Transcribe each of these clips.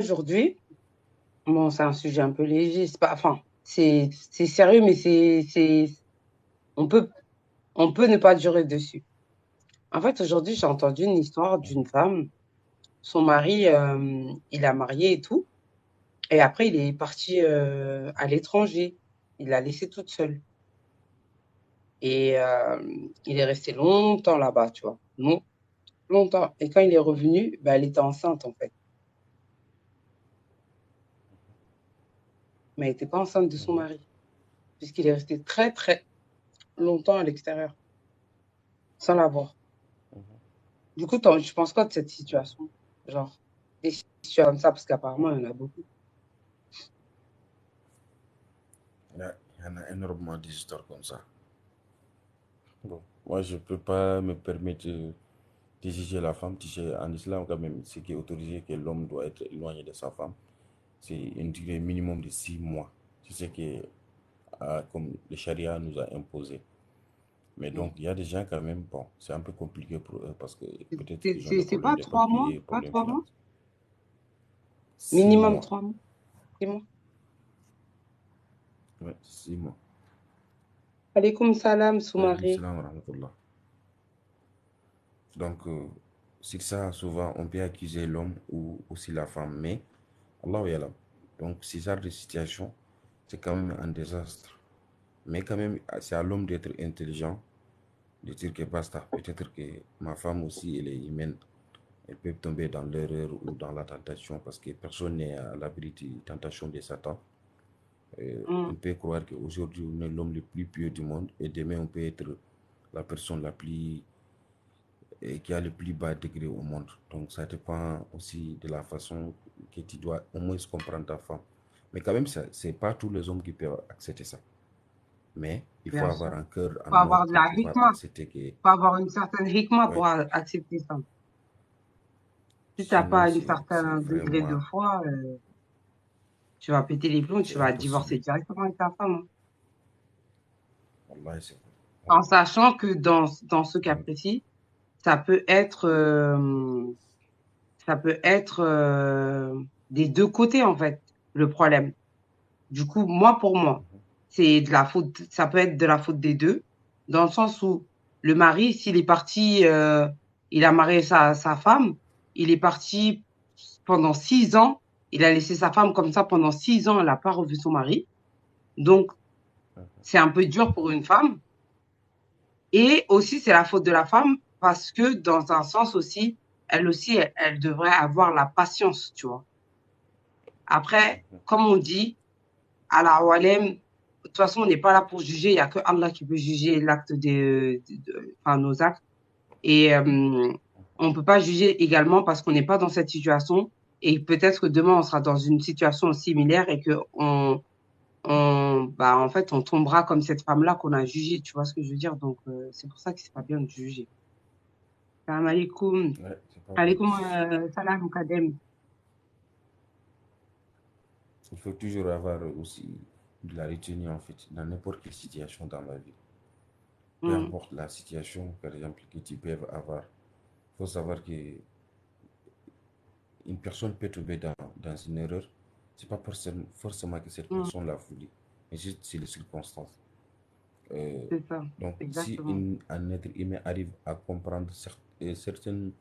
Aujourd'hui, bon, c'est un sujet un peu léger, c'est pas, enfin, c'est sérieux, mais on peut, on peut ne pas durer dessus. En fait, aujourd'hui, j'ai entendu une histoire d'une femme. Son mari, il a marié et tout, et après, il est parti à l'étranger. Il l'a laissée toute seule. Et il est resté longtemps là-bas, tu vois. Non, longtemps. Et quand il est revenu, bah, elle était enceinte, en fait. Mais elle n'était pas enceinte de son Mhm, mari, puisqu'il est resté très, très longtemps à l'extérieur, sans la voir. mhm. Du coup, tu penses quoi de cette situation? Genre, des situations comme ça, parce qu'apparemment, il y en a beaucoup. Il y en a énormément d'histoires comme ça. Bon, moi, je ne peux pas me permettre de juger la femme. Tu sais, en islam, quand même, ce qui est autorisé, que l'homme doit être éloigné de sa femme, c'est une durée minimum de 6 mois. C'est ce que, comme le charia nous a imposé. Mais Mm. donc, il y a des gens quand même, bon, c'est un peu compliqué pour eux parce que peut-être qu'ils ont des C'est problèmes pas de 3 mois? papier, Pas problèmes 3 mois? financiers. six Minimum mois. 3 mois? 6 mois? Ouais, 6 mois. Alaikum salam, Alaykoum Soumari. salam wa rahmatullah. Donc, sur ça, souvent, on peut accuser l'homme ou aussi la femme. Mais, Allah ya'lam. Donc, ce genre de situation, c'est quand même un désastre. Mais quand même, c'est à l'homme d'être intelligent, de dire que basta. Peut-être que ma femme aussi, elle est humaine. Elle peut tomber dans l'erreur ou dans la tentation parce que personne n'est à l'abri de tentation de Satan. On Mm. peut croire qu'aujourd'hui, on est l'homme le plus pieux du monde et demain, on peut être la personne la plus et qui a le plus bas degré au monde. Donc ça dépend aussi de la façon que tu dois au moins comprendre ta femme. Mais quand même, c'est pas tous les hommes qui peuvent accepter ça. Mais il faut Bien avoir sûr. un cœur Faut en or avoir de pour la pouvoir hikmah. accepter que, Faut avoir une certaine hikmah ouais, pour accepter ça. Si t'as pas sinon un c'est certain degré de vraiment, foi, tu vas péter les plombs, tu c'est vas impossible. divorcer directement avec ta femme, hein. Wallahi, c'est vrai. En sachant que dans ce cas Donc, précis, ça peut être, ça peut être des deux côtés en fait le problème. Du coup, moi pour moi, c'est de la faute. Ça peut être de la faute des deux, dans le sens où le mari, s'il est parti, il a marié sa femme, il est parti pendant 6 ans, il a laissé sa femme comme ça pendant 6 ans, elle n'a pas revu son mari. Donc c'est un peu dur pour une femme. Et aussi c'est la faute de la femme parce que dans un sens aussi, elle devrait avoir la patience, tu vois. Après, comme on dit, à la Walem, de toute façon, on n'est pas là pour juger. Il n'y a que Allah qui peut juger l'acte enfin, nos actes. Et on ne peut pas juger également parce qu'on n'est pas dans cette situation. Et peut-être que demain, on sera dans une situation similaire et que bah, en fait, on tombera comme cette femme-là qu'on a jugée. Tu vois ce que je veux dire? Donc, c'est pour ça que c'est pas bien de juger. Salam alaikum. ouais, c'est pas bon. Alaikum salam, Kadem. Il faut toujours avoir aussi de la retenue en fait, dans n'importe quelle situation dans la vie. Peu Mm, importe la situation, par exemple, que tu peux avoir, il faut savoir que une personne peut tomber dans une erreur. C'est pas forcément que cette mm, personne l'a voulu, mais juste c'est les circonstances. Euh, c'est ça, donc, si exactement. un être humain arrive à comprendre certaines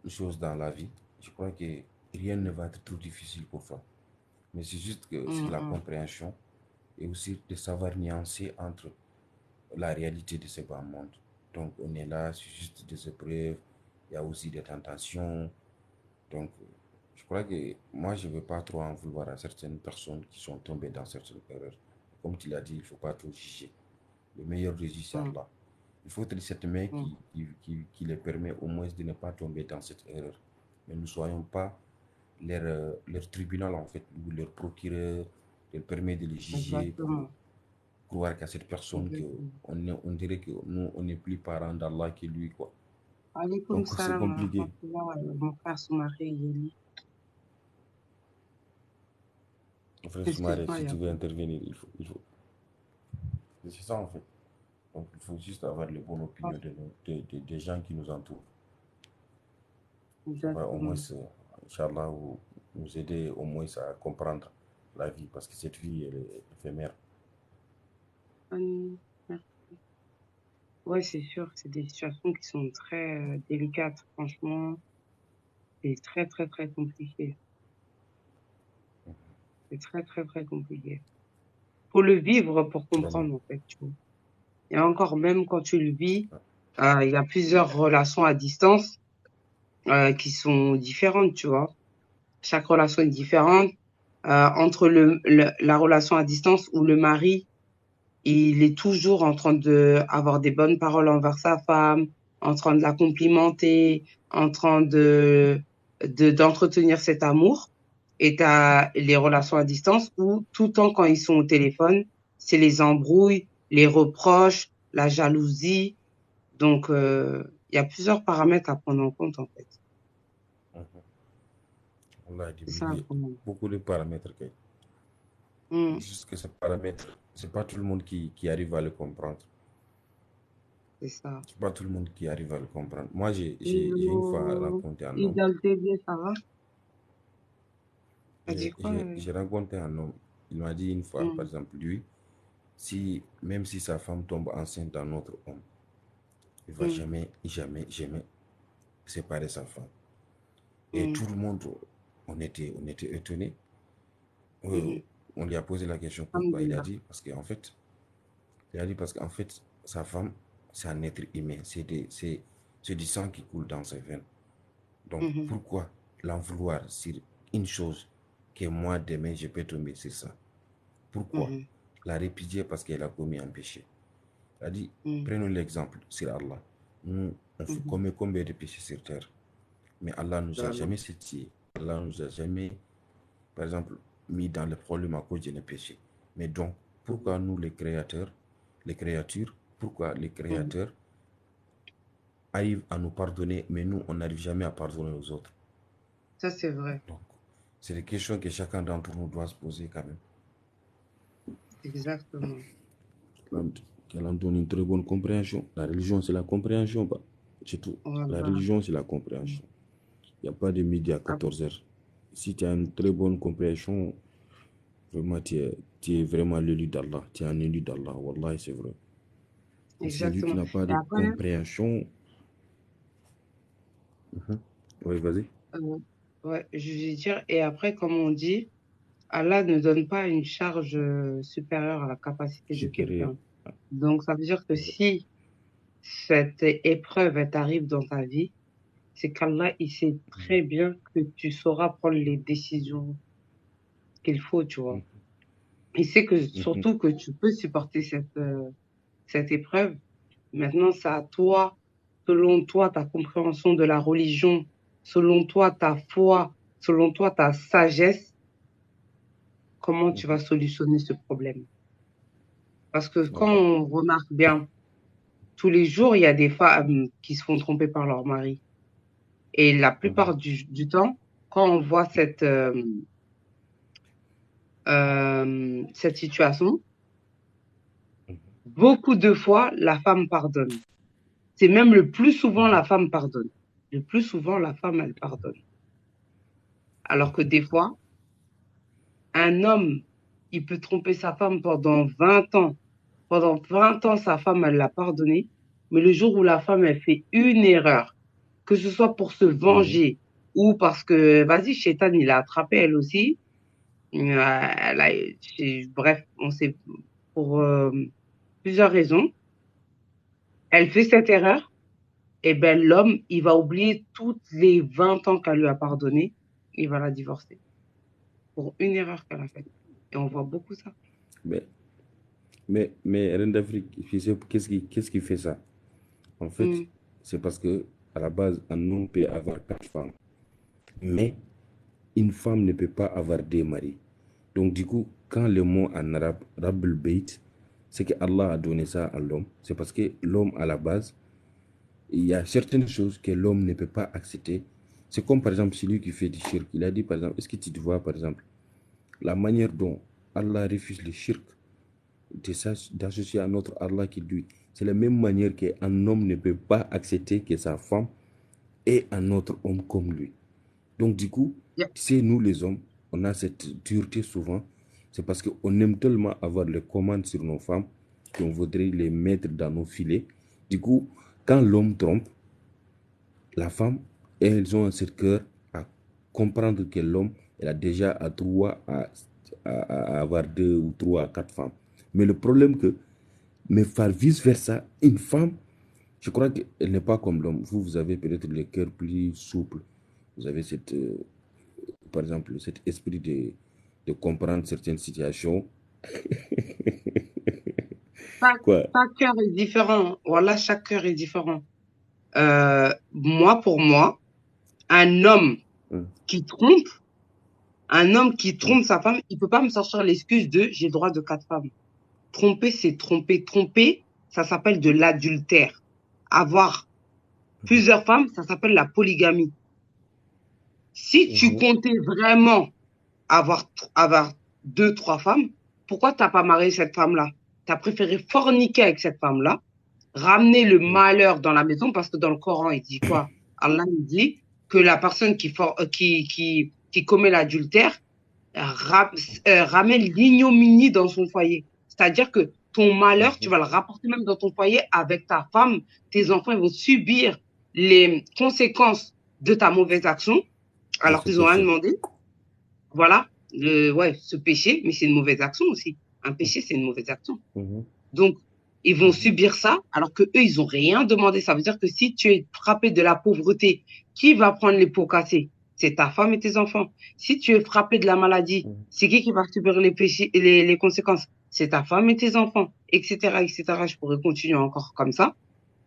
choses dans la vie, je crois que rien ne va être trop difficile pour toi. Mais c'est juste que c'est de Mm, la mm. compréhension et aussi de savoir nuancer entre la réalité de ce bas monde. Donc, on est là, c'est juste des épreuves, il y a aussi des tentations. Donc, je crois que moi, je ne veux pas trop en vouloir à certaines personnes qui sont tombées dans certaines erreurs. Comme tu l'as dit, il ne faut pas trop juger. Le meilleur juge, c'est Mm, Allah. Il faut être cette main mm. qui les permet au moins de ne pas tomber dans cette erreur. Mais nous ne soyons pas leur tribunal, en fait, ou leur procureur, leur permet de les juger pour Exactement. croire qu'à cette personne que Exactement. on dirait que nous, on est plus parents d'Allah que lui, quoi. Alaikum Donc, c'est salam wa compliqué. rahmatullah. Mon frère Soumaré, Yéli. Frère Soumaré, Excuse-moi, si il y tu a veux pas. intervenir, il faut. C'est ça, en fait. Donc, il faut juste avoir les bonnes opinions des gens qui nous entourent. Ouais, au moins, Exactement. c'est, Inch'Allah, nous aider au moins à comprendre la vie, parce que cette vie, elle est éphémère. Hum, Ouais, c'est sûr, c'est des situations qui sont très délicates. Franchement, c'est très, très, très compliqué. C'est très, très, très compliqué. Faut le vivre pour Vraiment. comprendre, en fait, tu vois. Et encore, même quand tu le vis, il y a plusieurs relations à distance qui sont différentes, tu vois. Chaque relation est différente. Entre la relation à distance où le mari, il est toujours en train de avoir des bonnes paroles envers sa femme, en train de la complimenter, en train d'entretenir cet amour. Et t'as les relations à distance où tout le temps quand ils sont au téléphone, c'est les embrouilles, les reproches, la jalousie. Donc, il y a plusieurs paramètres à prendre en compte, en fait. Mhm. On a dit C'est ça, beaucoup de paramètres. Mm, Juste que ces paramètres, c'est pas tout le monde qui arrive à le comprendre. c'est ça. C'est pas tout le monde qui arrive à le comprendre. Moi, j'ai une fois Hello, rencontré un homme. Idole TV, ça va? T'as dit J'ai quoi? j'ai- j'ai rencontré un homme. Il m'a dit une fois, par Mm, exemple, lui, si, même si sa femme tombe enceinte d'un autre homme, il va mm, jamais, jamais, jamais séparer sa femme. Et mm, tout le monde, on était étonnés. Euh, mhm. on lui a posé la question pourquoi. Alhamdulillah. Il a dit parce qu'en fait, sa femme, c'est un être humain. C'est du sang qui coule dans ses veines. Donc, Mhm, pourquoi l'en vouloir sur une chose que moi, demain, je peux tomber sur ça? Pourquoi mhm, la répudier parce qu'elle a commis un péché? Il a dit, mm, prenons l'exemple sur Allah. Nous, on fait mhm. combien de péchés sur terre? Mais Allah nous a Vraiment. jamais sétié. Allah nous a jamais, par exemple, mis dans le problème à cause de nos péchés. Mais donc, pourquoi nous, les créatures, pourquoi les Mhm. créateurs arrivent à nous pardonner, mais nous, on n'arrive jamais à pardonner aux autres? Ça, c'est vrai. Donc, c'est des questions que chacun d'entre nous doit se poser quand même. Exactement. Qu'elle en donne une très bonne compréhension. La religion, c'est la compréhension. Bah. C'est tout. La Voilà. religion, c'est la Mm. compréhension. Il n'y a pas de midi à Ah bon? 14 heures. Si tu as une très bonne compréhension, vraiment, tu es vraiment l'élu d'Allah. Tu es un élu d'Allah. Wallah, c'est vrai. Et celui qui Exactement. n'a pas Et de après, compréhension. Mhm. Oui, vas-y. euh, ouais, je vais dire, et après, comme on dit, Allah ne donne pas une charge supérieure à la capacité de Supérieur. quelqu'un. Donc, ça veut dire que C'est vrai. si cette épreuve elle t'arrive dans ta vie, c'est qu'Allah, il sait très bien que tu sauras prendre les décisions qu'il faut, tu vois. Mhm. Il sait que Mhm. surtout que tu peux supporter cette épreuve. Maintenant, c'est à toi, selon toi, ta compréhension de la religion, selon toi, ta foi, selon toi, ta sagesse, comment tu vas Mhm. solutionner ce problème. Parce que quand Wallah. on remarque bien, tous les jours, il y a des femmes qui se font tromper par leur mari. Et la Mhm. plupart du temps, quand on voit cette situation, Mhm. beaucoup de fois, la femme pardonne. C'est même le plus souvent Mhm. la femme pardonne. Le plus souvent, la femme, elle pardonne. Alors que Mhm. des fois, un homme, il peut tromper sa femme pendant 20 ans. Pendant 20 ans, sa femme, elle l'a pardonné. Mais le jour où la femme, elle fait une erreur, que ce soit pour se Mhm. venger ou parce que, vas-y, Shaitan, il a attrapé elle aussi. Bref, on sait pour plusieurs raisons. Elle fait cette erreur, et ben l'homme, il va oublier toutes les 20 ans qu'elle lui a pardonné, il va la divorcer pour une erreur qu'elle a faite. Et on voit beaucoup ça. Mais, mais Reine d'Afrique, tu sais, qu'est-ce qui fait ça? En fait, Mm, c'est parce que à la base, un homme peut avoir quatre femmes. Mais une femme ne peut pas avoir deux maris. Donc, du coup, quand le mot en arabe, Rabbul Bayt, c'est que Allah a donné ça à l'homme. C'est parce que l'homme, à la base, il y a certaines choses que l'homme ne peut pas accepter. C'est comme, par exemple, celui qui fait du shirk. Il a dit, par exemple, est-ce que tu te vois, par exemple, la manière dont Allah refuse le shirk, d'associer à notre Allah qui lui. C'est la même manière qu'un homme ne peut pas accepter que sa femme ait un autre homme comme lui. Donc, du coup, Yeah. tu sais, nous les hommes, on a cette dureté souvent. C'est parce qu'on aime tellement avoir les commandes sur nos femmes qu'on voudrait les mettre dans nos filets. Du coup, quand l'homme trompe, la femme, elles ont ce cœur à comprendre que l'homme, elle a déjà à droit à avoir deux ou trois, quatre femmes. Mais le problème que, mais faire vice-versa, une femme, je crois qu'elle n'est pas comme l'homme. Vous, vous avez peut-être le cœur plus souple. Vous avez cette, par exemple, cet esprit de comprendre certaines situations. Chaque, Quoi? chaque cœur est différent. Voilà, chaque cœur est différent. Moi, pour moi, un homme Hum, qui trompe, un homme qui hum, trompe sa femme, il peut pas me sortir l'excuse de j'ai le droit de 4 femmes. Tromper, c'est tromper. Tromper, ça s'appelle de l'adultère. Avoir hum, plusieurs femmes, ça s'appelle la polygamie. Si tu hum, comptais vraiment avoir 2, 3 femmes, pourquoi t'as pas marié cette femme-là? T'as préféré forniquer avec cette femme-là, ramener le hum, malheur dans la maison, parce que dans le Coran, il dit quoi? Allah il dit que la personne qui commet l'adultère ramène l'ignominie dans son foyer. C'est-à-dire que ton malheur, tu hum. vas le rapporter même dans ton foyer avec ta femme, tes enfants, ils vont subir les conséquences de ta mauvaise action, De alors ce qu'ils ont rien péché. demandé. Voilà, ouais, ce péché, mais c'est une mauvaise action aussi. Un Hum, péché, c'est une mauvaise action. hum, Donc, ils vont hum, subir ça, alors que eux, ils ont rien demandé. Ça veut dire que si tu es frappé de la pauvreté, qui va prendre les pots cassés? C'est ta femme et tes enfants. Si tu es frappé de la maladie, hum, c'est qui va subir les péchés, les conséquences? C'est ta femme et tes enfants, etc., etc. Je pourrais continuer encore comme ça.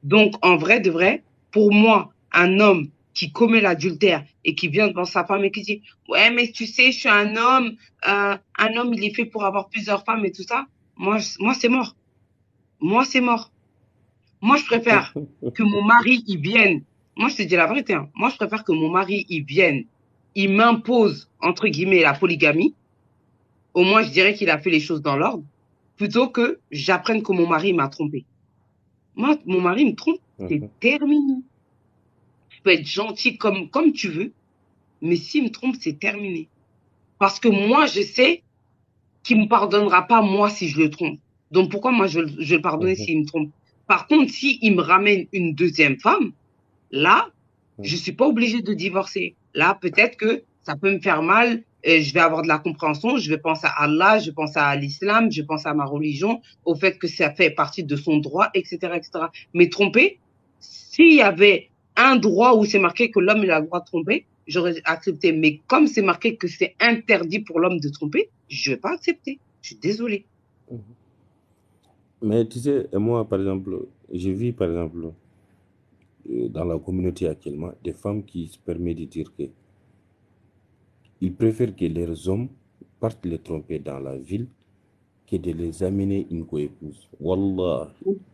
Donc, en vrai, de vrai, pour moi, un homme qui commet l'adultère et qui vient devant sa femme et qui dit, ouais, mais tu sais, je suis un homme, il est fait pour avoir plusieurs femmes et tout ça. Moi, c'est mort. Moi, c'est mort. Moi, je préfère que mon mari, il vienne. Moi, je te dis la vérité, hein. Moi, je préfère que mon mari, il vienne. Il m'impose, entre guillemets, la polygamie. Au moins, je dirais qu'il a fait les choses dans l'ordre. Plutôt que j'apprenne que mon mari m'a trompé. Moi, mon mari me trompe, c'est hum, terminé. Tu peux être gentil comme tu veux, mais s'il me trompe, c'est terminé. Parce que moi, je sais qu'il me pardonnera pas, moi, si je le trompe. Donc, pourquoi moi, je le pardonner hum, s'il me trompe? Par contre, s'il me ramène une deuxième femme, là, je hum, suis pas obligée de divorcer. Là, peut-être que ça peut me faire mal, je vais avoir de la compréhension, je vais penser à Allah, je pense à l'islam, je pense à ma religion, au fait que ça fait partie de son droit, etc., etc. Mais tromper, s'il y avait un droit où c'est marqué que l'homme il a le droit de tromper, j'aurais accepté. Mais comme c'est marqué que c'est interdit pour l'homme de tromper, je vais pas accepter. Je suis désolée. hum. Mais tu sais, moi, par exemple, je vis, par exemple, dans la communauté actuellement, des femmes qui se permettent de dire que ils préfèrent que leurs hommes partent les tromper dans la ville que de les amener une coépouse. Wallah.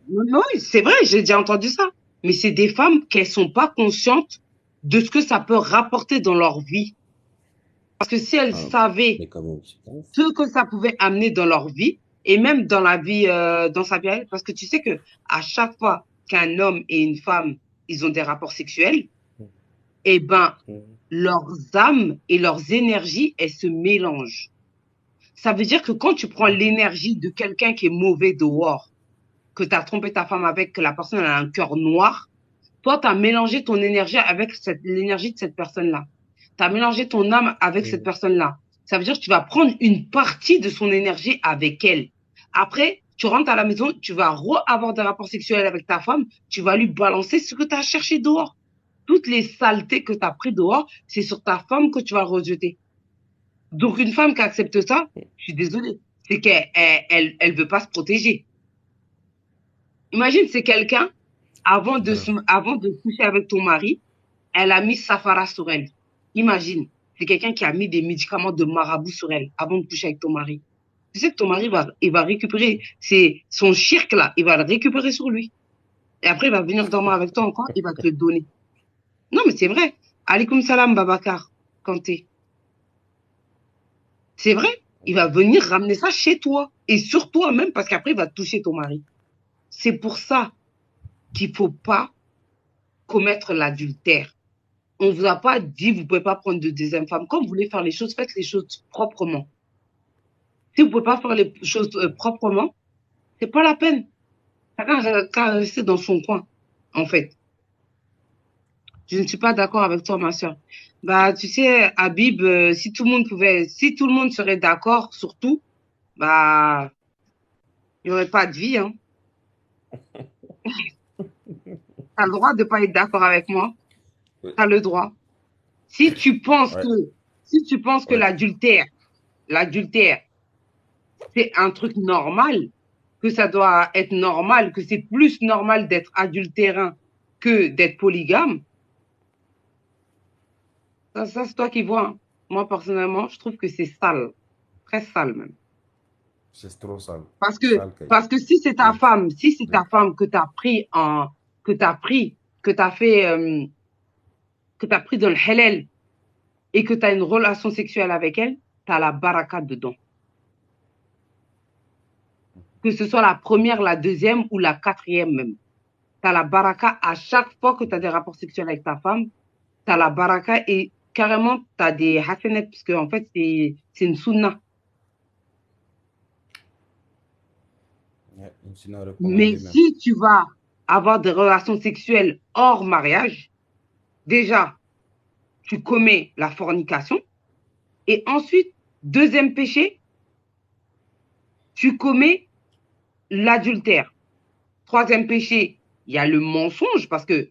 Non, c'est vrai, j'ai déjà entendu ça. Mais c'est des femmes qui ne sont pas conscientes de ce que ça peut rapporter dans leur vie. Parce que si elles Ah, savaient mais quand même, c'est pas ouf. ce que ça pouvait amener dans leur vie, et même dans la vie, dans sa vie, à elle, parce que tu sais que à chaque fois qu'un homme et une femme, ils ont des rapports sexuels, eh ben, Hum, leurs âmes et leurs énergies, elles se mélangent. Ça veut dire que quand tu prends hum, l'énergie de quelqu'un qui est mauvais dehors, que tu as trompé ta femme avec, que la personne a un cœur noir, toi, tu as mélangé ton énergie avec l'énergie de cette personne-là. Tu as mélangé ton âme avec cette hum, personne-là. Ça veut dire que tu vas prendre une partie de son énergie avec elle. Après, tu rentres à la maison, tu vas avoir des rapports sexuels avec ta femme, tu vas lui balancer ce que tu as cherché dehors. Toutes les saletés que tu as pris dehors, c'est sur ta femme que tu vas le rejeter. Donc, une femme qui accepte ça, je suis désolée, c'est qu'elle veut pas se protéger. Imagine, c'est quelqu'un, c'est grave. avant de coucher avec ton mari, elle a mis Safara sur elle. Imagine, c'est quelqu'un qui a mis des médicaments de marabout sur elle avant de coucher avec ton mari. Tu sais que ton mari il va récupérer son shirk là, il va le récupérer sur lui. Et après, il va venir dormir avec toi encore, il va te le donner. Non, mais c'est vrai. Alaikum salam, Babacar, Kanté. C'est vrai. Il va venir ramener ça chez toi. Et sur toi même, parce qu'après, il va toucher ton mari. C'est pour ça qu'il faut pas commettre l'adultère. On vous a pas dit, vous pouvez pas prendre de deuxième femme. Quand vous voulez faire les choses, faites les choses proprement. Si vous pouvez pas faire les choses proprement, c'est pas la peine. Chacun qu'à rester dans son coin, en fait. Je ne suis pas d'accord avec toi, ma sœur. Bah, tu sais, Habib, si tout le monde serait d'accord sur tout, bah, il n'y aurait pas de vie, hein. T'as le droit de pas être d'accord avec moi. Oui. T'as le droit. Si tu penses que, Ouais, si tu penses que ouais. l'adultère, c'est un truc normal, que ça doit être normal, que c'est plus normal d'être adultérin que d'être polygame, ça c'est toi qui vois, hein. Moi, personnellement, je trouve que c'est sale. Très sale, même. C'est trop sale. Parce que, Sale, Kay. parce que si c'est ta Oui, femme, si c'est oui. ta femme que t'as pris, que t'as fait, que t'as pris dans le halal et que t'as une relation sexuelle avec elle, t'as la baraka dedans. Que ce soit la première, la deuxième ou la quatrième même. T'as la baraka à chaque fois que t'as des rapports sexuels avec ta femme, t'as la baraka et carrément t'as des hasanat parce que en fait c'est une sunna. Ouais, une sinon Mais recommandé même. si tu vas avoir des relations sexuelles hors mariage, déjà tu commets la fornication et ensuite deuxième péché, tu commets l'adultère. Troisième péché, il y a le mensonge parce que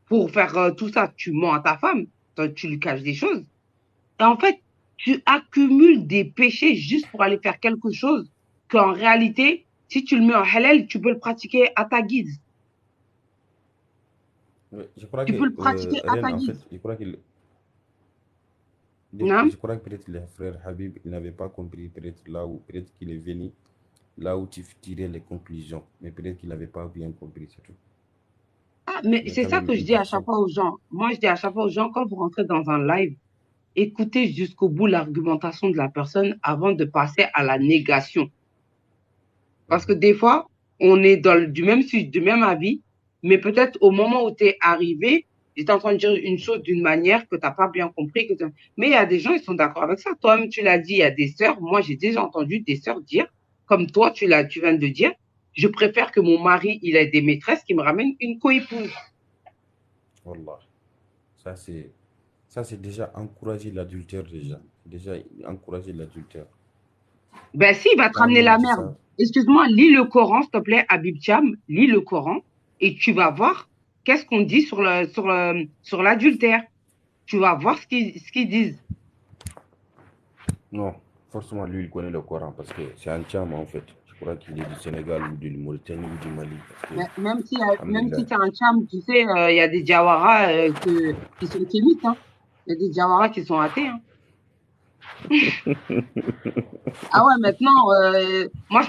pour faire tout ça, tu mens à ta femme, toi, tu lui caches des choses. Et en fait, tu accumules des péchés juste pour aller faire quelque chose qu'en réalité, si tu le mets en halal, tu peux le pratiquer à ta guise. Oui, je crois Tu peux que le pratiquer à Ren, ta en fait, guise. je Hein? crois que peut-être les frères Habib, ils n'avaient pas compris peut-être là où, peut-être qu'il est venu, là où tu tirais les conclusions, mais peut-être qu'il n'avait pas bien compris, c'est tout. Ah, mais Mais c'est quand ça même, que je une dis à chaque personne, fois aux gens. Moi, je dis à chaque fois aux gens, quand vous rentrez dans un live, écoutez jusqu'au bout l'argumentation de la personne avant de passer à la négation. Parce que mhm, des fois, on est du même avis, mais peut-être au moment où tu es arrivé, j'étais en train de dire une chose d'une manière que tu n'as pas bien compris. Mais il y a des gens, ils sont d'accord avec ça. Toi-même, tu l'as dit, il y a des sœurs. Moi, j'ai déjà entendu des sœurs dire, comme toi, tu viens de dire, je préfère que mon mari, il ait des maîtresses qui me ramènent une coépouse. Wallah, ça c'est, ça c'est déjà encourager l'adultère déjà. Déjà encourager l'adultère. Ben si, il va te Quand un ramener homme la dit merde. ça, Excuse-moi, lis le Coran, s'il te plaît, Habib Cham, lis le Coran et tu vas voir qu'est-ce qu'on dit sur l'adultère. Tu vas voir ce qu'ils disent. non, forcément lui il connaît le Coran parce que c'est un Tcham en fait. Je crois qu'il est du Sénégal ou de Mauritanie ou du Mali. Parce que, Mais même si alhamdulillah. c'est un Cham, tu sais, il y a des Jawara qui sont kémites, hein. Il y a des Jawara qui sont athées, hein. Ah ouais, maintenant, moi,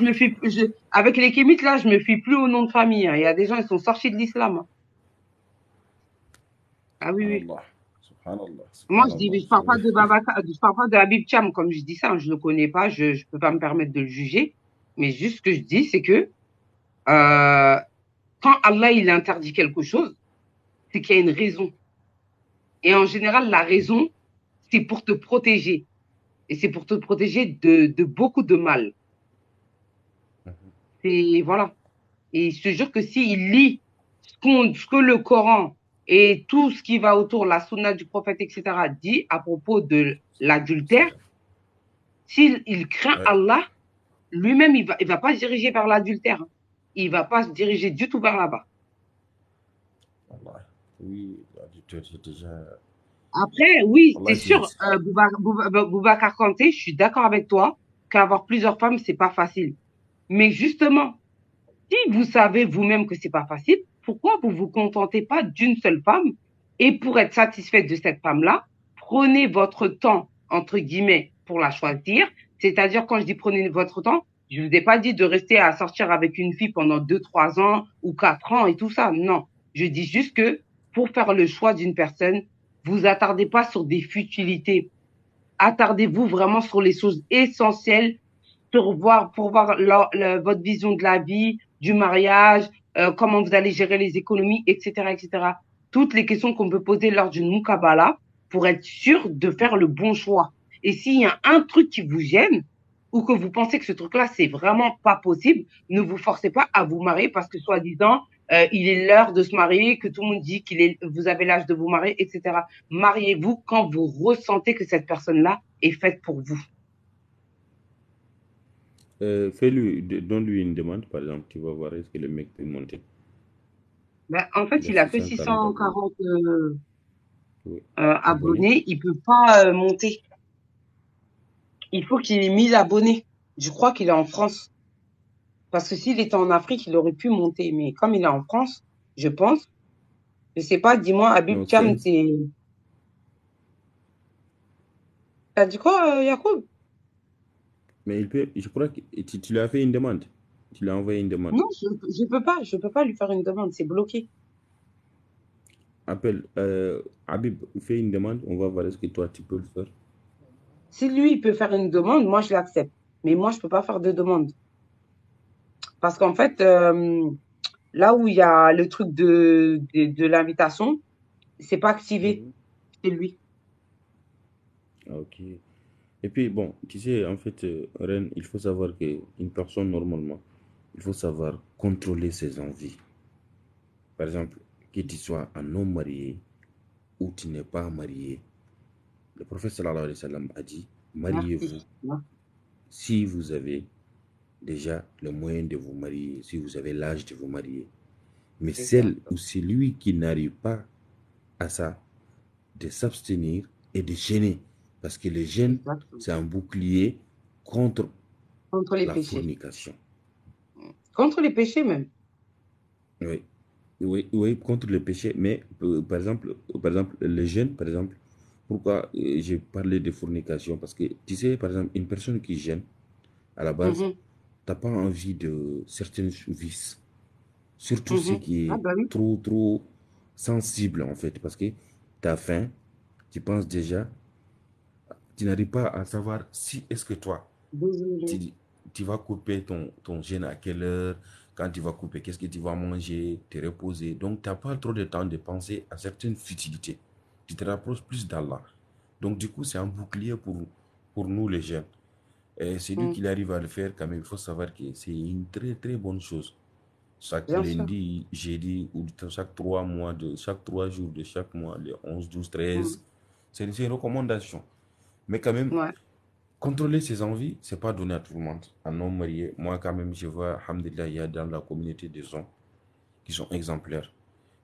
avec les kémites, là, je me fie plus au nom de famille, hein. Il y a des gens, ils sont sortis de l'islam, hein. Ah oui, oui. Subhanallah. Subhanallah. Moi, je dis, Subhanallah. je parle pas de je parle pas de Habib Cham, comme je dis ça, hein, je le connais pas, je peux pas me permettre de le juger. Mais juste ce que je dis, c'est que, euh, quand Allah, il interdit quelque chose, c'est qu'il y a une raison. Et en général, la raison, c'est pour te protéger. Et c'est pour te protéger de beaucoup de mal. C'est, voilà. Et je te jure que s'il lit ce que le Coran et tout ce qui va autour, la sunna du prophète, etc., dit à propos de l'adultère, s'il il craint Ouais, Allah, lui-même, il va pas se diriger vers l'adultère, hein. Il va pas se diriger du tout vers là-bas. Allah. Oui, l'auditeur, c'est déjà. Après, oui, c'est Allah, sûr, Boubacar Kanté, je suis d'accord avec toi qu'avoir plusieurs femmes, c'est pas facile. Mais justement, si vous savez vous-même que c'est pas facile, pourquoi vous vous contentez pas d'une seule femme? Et pour être satisfait de cette femme-là, prenez votre temps, entre guillemets, pour la choisir. C'est-à-dire, quand je dis prenez votre temps, je vous ai pas dit de rester à sortir avec une fille pendant 2, 3 ans ou 4 ans et tout ça. Non. Je dis juste que pour faire le choix d'une personne, vous attardez pas sur des futilités. Attardez-vous vraiment sur les choses essentielles pour voir votre vision de la vie, du mariage, comment vous allez gérer les économies, etc., etc. toutes les questions qu'on peut poser lors d'une muqabala pour être sûr de faire le bon choix. Et s'il y a un truc qui vous gêne ou que vous pensez que ce truc-là, c'est vraiment pas possible, ne vous forcez pas à vous marier parce que soi-disant, il est l'heure de se marier, que tout le monde dit vous avez l'âge de vous marier, etc. Mariez-vous quand vous ressentez que cette personne-là est faite pour vous. Fais-lui, donne-lui une demande, par exemple, tu vas voir est-ce que le mec peut monter. Ben, en fait, Il a il a que 640 abonnés. 640 Oui. Abonnés. abonnés, il peut pas monter. Il faut qu'il ait 1000 abonnés. Je crois qu'il est en France. Parce que s'il était en Afrique, il aurait pu monter. Mais comme il est en France, je pense, je sais pas, dis-moi, Habib Non, Thiam, t'as dit quoi, Yacoub? mais il peut, je crois que tu lui as fait une demande. Tu lui as envoyé une demande. Non, je peux pas lui faire une demande, c'est bloqué. Appelle Habib, fais une demande, on va voir est-ce que toi tu peux le faire. Si lui, il peut faire une demande, moi, je l'accepte. Mais moi, je peux pas faire de demande. Parce qu'en fait, là où il y a le truc de l'invitation, c'est pas activé. Mhm. C'est lui. Ah, ok. Et puis, bon, tu sais, en fait, Ren, il faut savoir qu'une personne, normalement, il faut savoir contrôler ses envies. Par exemple, que tu sois un homme marié ou tu n'es pas marié, le prophète sallallahu alayhi wa sallam a dit, mariez-vous Merci. Ouais. si vous avez déjà le moyen de vous marier, si vous avez l'âge de vous marier. Mais celle Exact. ou celui qui n'arrive pas à ça, de s'abstenir et de gêner. Parce que le gêne, Exact. c'est un bouclier contre Contre les la péchés. fornication. Contre les péchés même. Oui, oui, oui, contre le péché. Mais par exemple, le gêne, par exemple, pourquoi j'ai parlé de fornication? Parce que tu sais, par exemple, une personne qui gêne, à la base, Mhm, t'as pas envie de certains vices. Surtout ce mhm. qui Ah est bah oui. trop sensible, en fait. Parce que tu as faim, tu penses déjà, tu n'arrives pas à savoir si est-ce que toi, Désolée. tu, tu vas couper ton jeûne à quelle heure, quand tu vas couper, qu'est-ce que tu vas manger, te reposer. Donc, tu n'as pas trop de temps de penser à certaines futilités. Tu te rapproches plus d'Allah. Donc, du coup, c'est un bouclier pour nous, les jeunes. Et celui Mm, qui arrive à le faire, quand même, il faut savoir que c'est une très bonne chose. Chaque bien sûr. lundi, jeudi, ou chaque 3 mois, chaque 3 jours de chaque mois, les 11, 12, Mm, 13, c'est une recommandation. Mais quand même, ouais. contrôler ses envies, c'est pas donné à tout le monde. Un homme marié, moi quand même, je vois, alhamdulillah, il y a dans la communauté des hommes qui sont exemplaires.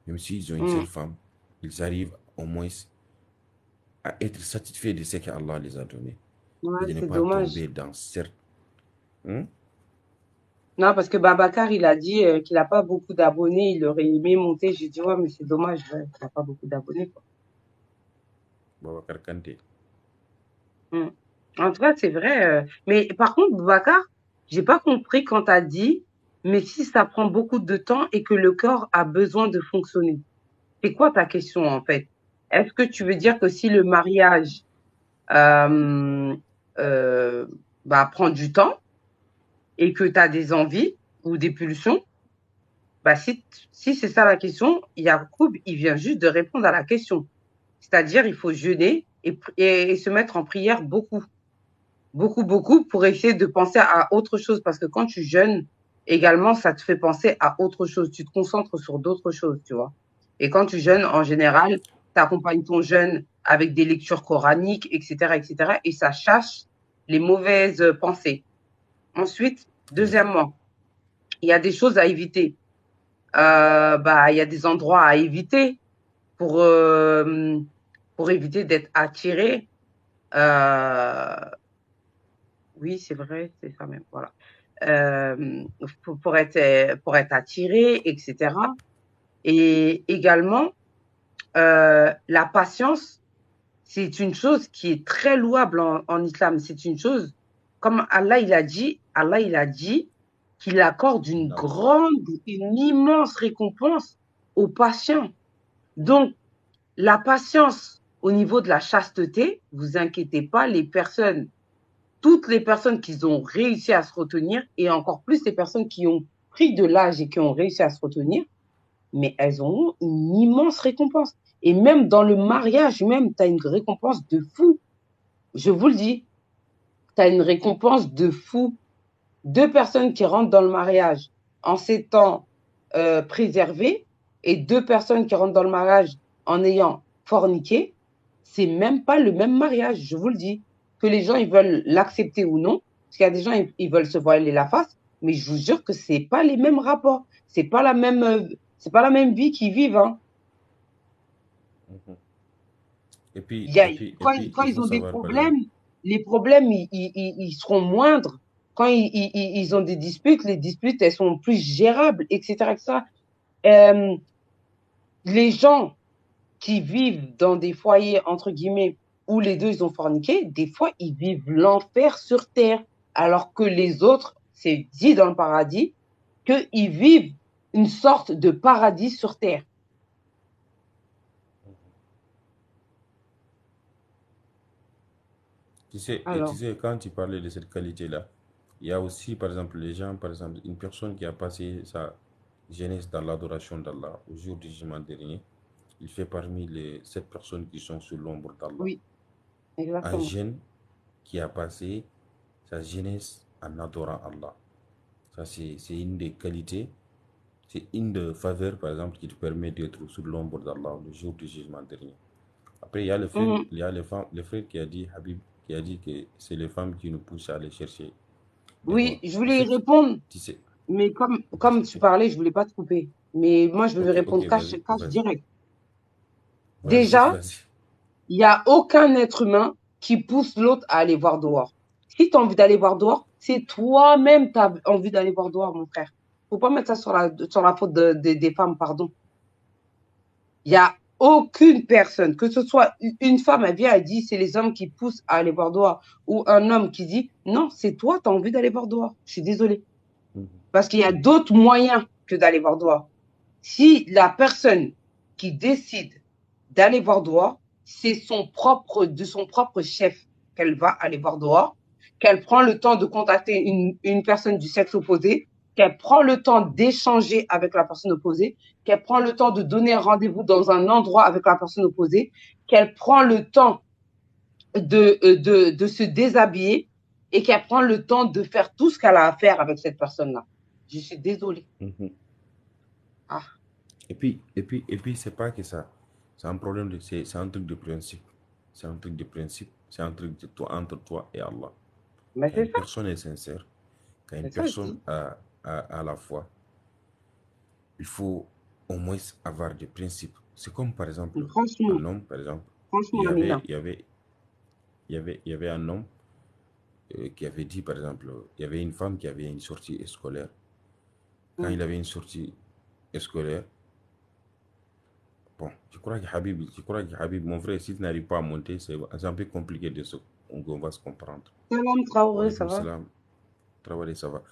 Même s'ils ont une seule Mm. femme, ils arrivent au moins à être satisfaits de ce qu'Allah les a donné. Et Ouais, de ne c'est pas dommage. tomber dans certains... Hein? Non, parce que Babacar, il a dit qu'il a pas beaucoup d'abonnés. Il aurait aimé monter. J'ai dit, ouais, mais c'est dommage. Ouais, il n'a pas beaucoup d'abonnés, quoi. Babacar Kanté. Mm. En tout cas, c'est vrai. Mais par contre, Babacar, j'ai pas compris quand tu as dit, mais si ça prend beaucoup de temps et que le corps a besoin de fonctionner. C'est quoi ta question, en fait? Est-ce que tu veux dire que si le mariage euh, euh, bah, prend du temps et que tu as des envies ou des pulsions, bah, si c'est ça la question, Yacoub, il vient juste de répondre à la question. C'est-à-dire, il faut jeûner et se mettre en prière beaucoup, beaucoup, beaucoup pour essayer de penser à autre chose. Parce que quand tu jeûnes, également, ça te fait penser à autre chose. Tu te concentres sur d'autres choses, tu vois. Et quand tu jeûnes, en général, tu accompagnes ton jeûne avec des lectures coraniques, etc., etc., et ça chasse les mauvaises pensées. Ensuite, D'accord. deuxièmement, il y a des choses à éviter. Bah, il y a des endroits à éviter pour, euh, pour éviter d'être attiré. Euh, oui, c'est vrai, c'est ça même, voilà. Pour être attiré, etc. Et également, la patience, c'est une chose qui est très louable en islam. C'est une chose, comme Allah, il a dit qu'il accorde une Non. grande, une immense récompense aux patients. Donc, la patience au niveau de la chasteté, vous inquiétez pas, toutes les personnes qui ont réussi à se retenir, et encore plus les personnes qui ont pris de l'âge et qui ont réussi à se retenir, mais elles ont une immense récompense. Et même dans le mariage, même, tu as une récompense de fou. Je vous le dis, tu as une récompense de fou. Deux personnes qui rentrent dans le mariage en s'étant préservées et deux personnes qui rentrent dans le mariage en ayant forniqué, c'est même pas le même mariage, je vous le dis. Que les gens ils veulent l'accepter ou non, parce qu'il y a des gens ils veulent se voiler la face, mais je vous jure que c'est pas les mêmes rapports, c'est pas la même vie qu'ils vivent. Hein. Mhm. Il y a, quand Il ils faut ont des savoir, par exemple, problèmes, les problèmes, ils seront moindres. Quand ils ont des disputes, les disputes, elles sont plus gérables, etc. etc. Euh, les gens qui vivent dans des foyers, entre guillemets, où les deux, ils ont forniqué, des fois, ils vivent l'enfer sur terre. Alors que les autres, c'est dit dans le paradis, qu'ils vivent une sorte de paradis sur terre. tu Alors, sais, quand tu parlais de cette qualité-là, il y a aussi, par exemple, les gens, par exemple, une personne qui a passé sa jeunesse dans l'adoration d'Allah au jour du jugement dernier, il fait parmi les 7 personnes qui sont sous l'ombre d'Allah. oui, Un exactement. jeune qui a passé sa jeunesse en adorant Allah. Ça, c'est une des qualités, c'est une des faveurs, par exemple, qui te permet d'être sous l'ombre d'Allah le jour du jugement dernier. Après, il y a le frère, Mhm. il y a le frère qui a dit, Habib, qui a dit que c'est les femmes qui nous poussent à aller chercher Oui, dehors. je En voulais y fait, répondre. tu sais, Mais comme tu parlais, je voulais pas te couper. Mais moi, je veux ok, ok, répondre vas-y, cash vas-y, direct. vas-y, Déjà, vas-y. il n'y a aucun être humain qui pousse l'autre à aller voir dehors. Si tu as envie d'aller voir dehors, c'est toi-même tu as envie d'aller voir dehors, mon frère. Faut pas mettre ça sur la faute des femmes, pardon. Il n'y a aucune personne, que ce soit une femme, elle vient, elle dit c'est les hommes qui poussent à aller voir dehors, ou un homme qui dit non, c'est toi, tu as envie d'aller voir dehors. Je suis désolée. Mhm, Parce qu'il y a mhm, d'autres moyens que d'aller voir dehors. Si la personne qui décide d'aller voir dehors, c'est de son propre chef qu'elle va aller voir dehors, qu'elle prend le temps de contacter une personne du sexe opposé, qu'elle prend le temps d'échanger avec la personne opposée, qu'elle prend le temps de donner un rendez-vous dans un endroit avec la personne opposée, qu'elle prend le temps de se déshabiller et qu'elle prend le temps de faire tout ce qu'elle a à faire avec cette personne-là. Je suis désolée. mhm. Ah, C'est pas que ça. C'est un problème c'est un truc de principe. C'est un truc de principe. C'est un truc de toi, entre toi et Allah. mais Quand c'est une ça, personne est sincère, quand une c'est ça, je personne dis. a la foi, il faut au moins avoir des principes. C'est comme par exemple Franchement, un homme, par exemple, il y franchement, avait, Amina. il y avait, il y avait un homme qui avait dit, par exemple, il y avait une femme qui avait une sortie scolaire. Quand Mm. il avait une sortie scolaire, bon, je crois que Habib, mon frère, si tu n'arrives pas à monter, c'est un peu compliqué on va se comprendre. Salam Traoré, ça Walaikum va? salam, travailler, ça va.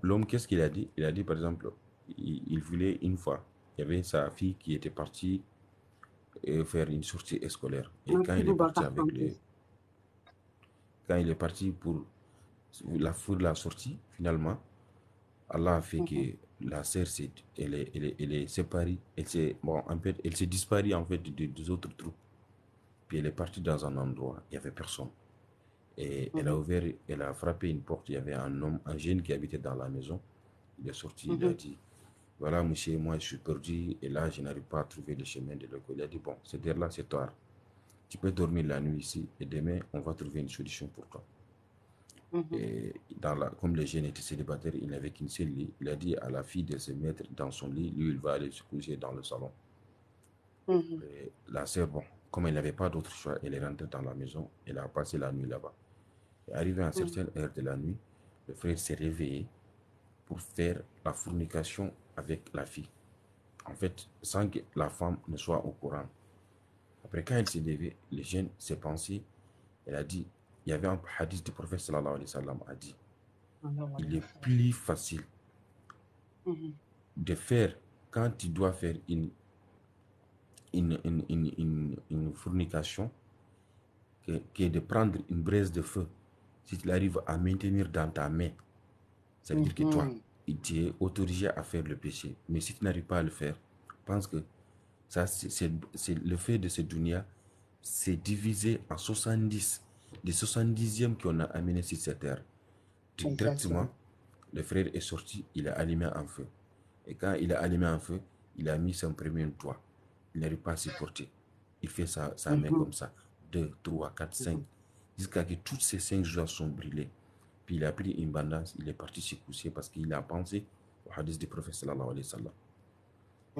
L'homme, qu'est-ce qu'il a dit? Il a dit, par exemple, il voulait une fois, il y avait sa fille qui était partie faire une sortie scolaire. Et Merci, Boubacar Francis. quand il est parti pour la sortie, finalement, Allah a fait Mhm. que la sœur, elle est séparée, bon, en fait, elle s'est disparue en fait des autres troupes. Puis elle est partie dans un endroit, il n'y avait personne. Et Mhm. elle a frappé une porte, il y avait un homme, un jeune qui habitait dans la maison. Il est sorti, il a Mhm. dit, voilà monsieur, moi je suis perdu et là je n'arrive pas à trouver le chemin de l'école. Il a dit, bon, c'est là, c'est tard. Tu peux dormir la nuit ici et demain on va trouver une solution pour toi. Mhm. Et comme les jeunes étaient célibataires, il n'avait qu'une seule lit. Il a dit à la fille de se mettre dans son lit. Lui, il va aller se coucher dans le salon. Mhm. Et la sœur, bon, comme elle n'avait pas d'autre choix, elle est rentrée dans la maison. Elle a passé la nuit là-bas. Et arrivé à une Mhm. certaine heure de la nuit, le frère s'est réveillé pour faire la fornication avec la fille. En fait, sans que la femme ne soit au courant. Après, quand elle s'est levée, le jeune s'est pensé. Elle a dit, il y avait un hadith du prophète sallallahu alayhi wa sallam a dit, Alors, il voilà, est ça va. plus facile Mhm. de faire quand tu dois faire une fornication que de prendre une braise de feu. Si tu arrives à maintenir dans ta main, ça veut dire que toi, Mhm. tu es autorisé à faire le péché. Mais si tu n'arrives pas à le faire, pense que ça, c'est le fait de cette dunya, c'est divisé en 70. Les 70e qu'on a amené sur cette terre. Directement, Exactement. le frère est sorti, il a allumé un feu. Et quand il a allumé un feu, il a mis son premier toit. Il n'arrive pas à supporter. Il fait sa main Mhm. comme ça. 2, 3, 4, 5. Mhm. Jusqu'à ce que toutes ces 5 joies sont brûlées. Puis il a pris une bandage, il est parti se coucher parce qu'il a pensé au hadith du prophète sallallahu alayhi wa sallam.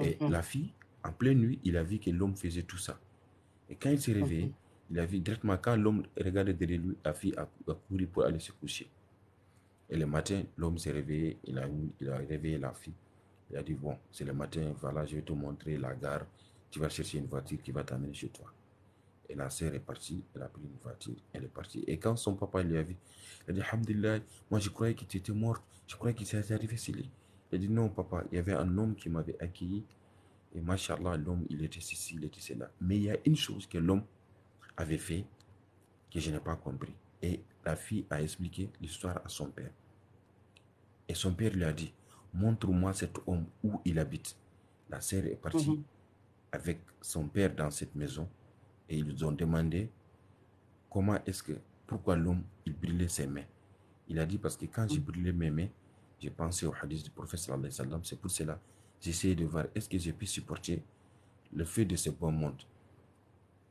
Et Mhm. la fille, en pleine nuit, il a vu que l'homme faisait tout ça. Et quand il s'est réveillé, Mhm. il a vu directement, quand l'homme regardait derrière lui, la fille a couru pour aller se coucher. Et le matin, l'homme s'est réveillé, il a réveillé la fille. Il a dit, bon, c'est le matin, voilà, je vais te montrer la gare. Tu vas chercher une voiture qui va t'amener chez toi. Et la sœur est partie, elle a pris une voiture, elle est partie. Et quand son papa lui a vu, il a dit, Alhamdulillah, moi je croyais que tu étais morte, je croyais qu'il s'était arrivé ceci. Il a dit, non, papa, il y avait un homme qui m'avait accueilli. Et machallah, l'homme, il était ceci, il était cela. Mais il y a une chose que l'homme avait fait que je n'ai pas compris. Et la fille a expliqué l'histoire à son père. Et son père lui a dit, montre-moi cet homme où il habite. La sœur est partie Mhm. avec son père dans cette maison et ils ont demandé comment est-ce que, pourquoi l'homme, il brûlait ses mains. Il a dit parce que quand j'ai Mhm. brûlé mes mains, j'ai pensé au hadith du prophète sallallahu alayhi wa sallam. C'est pour cela j'essayais de voir est-ce que j'ai pu supporter le fait de ce bon monde.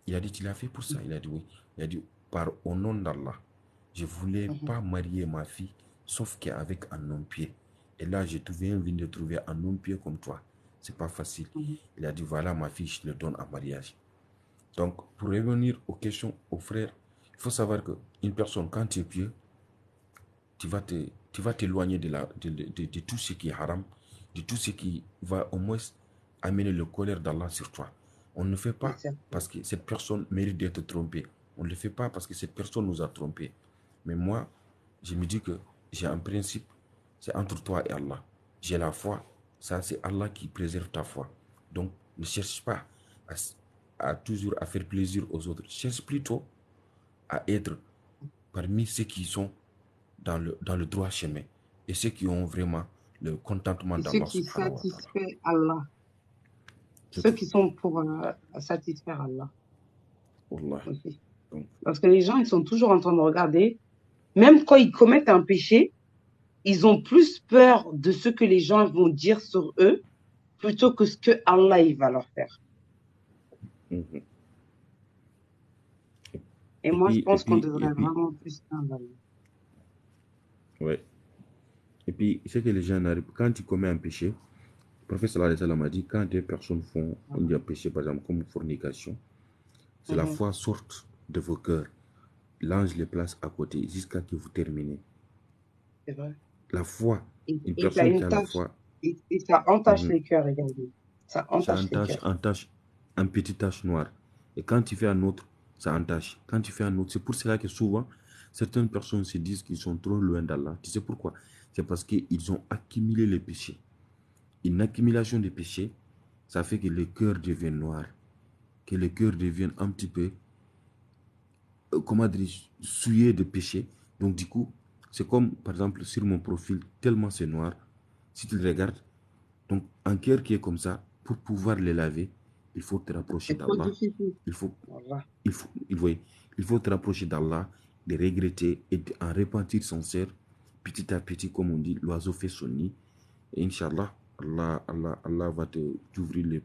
Il a dit, tu l'as fait pour ça? Il a dit oui. Il a dit, par au nom d'Allah, je ne voulais Mhm. pas marier ma fille, sauf qu'avec un homme pied. Et là, j'ai envie de trouver un homme pied comme toi. C'est pas facile. Mhm. Il a dit, voilà ma fille, je le donne en mariage. Donc, pour revenir aux questions, aux frères, il faut savoir qu'une personne, quand tu es pieux, tu vas t'éloigner de tout ce qui est haram, de tout ce qui va au moins amener le colère d'Allah sur toi. On ne le fait pas Exactement. parce que cette personne mérite d'être trompée. On ne le fait pas parce que cette personne nous a trompés. Mais moi, je me dis que j'ai un principe, c'est entre toi et Allah. J'ai la foi, ça c'est Allah qui préserve ta foi. Donc, ne cherche pas à, toujours à faire plaisir aux autres. Cherche plutôt à être parmi ceux qui sont dans le droit chemin et ceux qui ont vraiment le contentement Et ceux d'Allah qui subhanahu wa ta'ala. satisfait Allah. C'est Ceux tout. qui sont pour satisfaire Allah Wallah. aussi. Donc, Parce que les gens, ils sont toujours en train de regarder, même quand ils commettent un péché, ils ont plus peur de ce que les gens vont dire sur eux plutôt que ce que Allah il va leur faire. mhm. Et Et moi, je puis, et pense qu'on puis, et devrait puis, vraiment plus travailler. ouais. Et puis, ce que les gens n'arrivent, quand tu commets un péché, le prophète sallallahu alayhi wa sallam a dit, quand des personnes font un péché, par exemple, comme fornication, c'est la Mhm. foi sorte de vos cœurs. L'ange les place à côté jusqu'à que vous terminez. C'est vrai. La foi, une Et ça a personne qui une a la tâche. foi, Et ça entache mhm, les cœurs également. Ça ça entache les entache, cœurs. entache un petit tache noire. Et quand tu fais un autre, ça entache. Quand tu fais un autre, c'est pour cela que souvent, certaines personnes se disent qu'ils sont trop loin d'Allah. Tu sais pourquoi? C'est parce qu'ils ont accumulé les péchés. Une accumulation de péchés, ça fait que le cœur devient noir, que le cœur devienne un petit peu, comment dire, souillé de péché. Donc du coup, c'est comme, par exemple, sur mon profil, tellement c'est noir, si tu le regardes, donc un cœur qui est comme ça, pour pouvoir le laver, il faut te rapprocher C'est trop d'Allah. difficile. Il faut, Voilà. voyez, il faut te rapprocher d'Allah, de regretter et en repentir sincère, petit à petit, comme on dit, l'oiseau fait son nid. Et Inch'Allah, Allah va t'ouvrir les